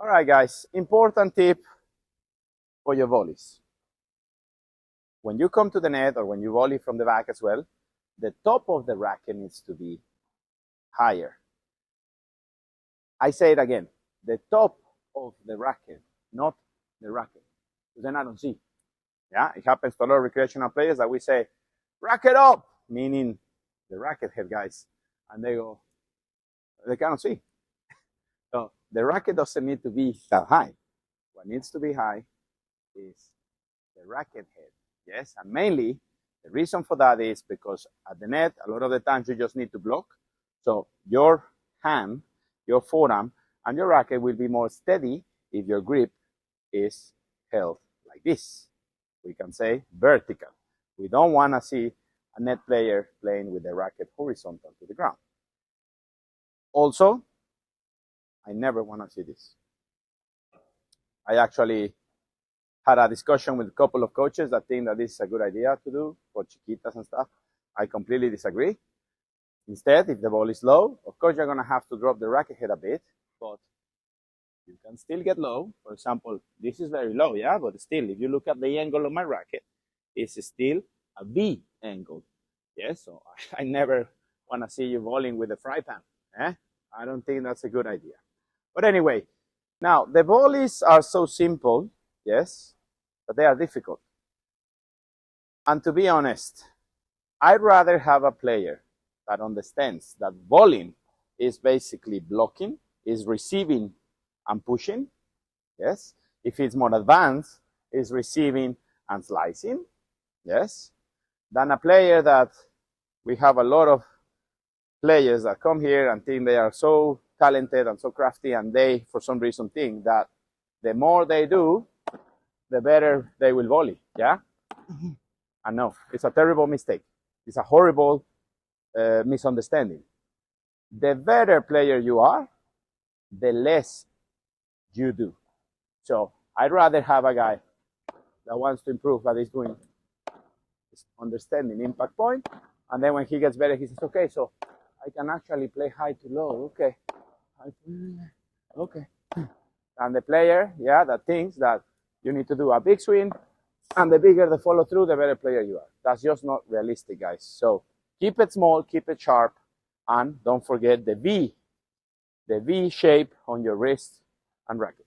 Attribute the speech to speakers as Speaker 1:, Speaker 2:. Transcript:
Speaker 1: All right, guys, important tip for your volleys. When you come to the net or when you volley from the back as well, the top of the racket needs to be higher. I say it again, the top of the racket, not the racket, because then I don't see. Yeah, it happens to a lot of recreational players that we say, racket up, meaning the racket head guys, and they go, they cannot see. So the racket doesn't need to be that high. What needs to be high is the racket head. Yes, and mainly the reason for that is because at the net, a lot of the times you just need to block. So your hand, your forearm, and your racket will be more steady if your grip is held like this. We can say vertical. We don't want to see a net player playing with the racket horizontal to the ground. Also, I never want to see this. I actually had a discussion with a couple of coaches that think that this is a good idea to do for chiquitas and stuff. I completely disagree. Instead, if the ball is low, of course you're going to have to drop the racket head a bit, but you can still get low. For example, this is very low, yeah, but still, if you look at the angle of my racket, it's still a V angle. Yes, so I never want to see you volleying with a fry pan. I don't think that's a good idea. But anyway, now the volleys are so simple, yes, but they are difficult. And to be honest, I'd rather have a player that understands that volleying is basically blocking, is receiving and pushing, yes. If it's more advanced, is receiving and slicing, yes, than a player that we have a lot of players that come here and think they are so talented and so crafty, and they, for some reason, think that the more they do, the better they will volley, yeah? And no, it's a terrible mistake. It's a horrible misunderstanding. The better player you are, the less you do. So I'd rather have a guy that wants to improve what he's doing, understanding impact point, and then when he gets better, he says, okay, so I can actually play high to low, okay. Okay. And the player, yeah, that thinks that you need to do a big swing, and the bigger the follow through, the better player you are. That's just not realistic, guys. So keep it small, keep it sharp, and don't forget the V shape on your wrist and racket.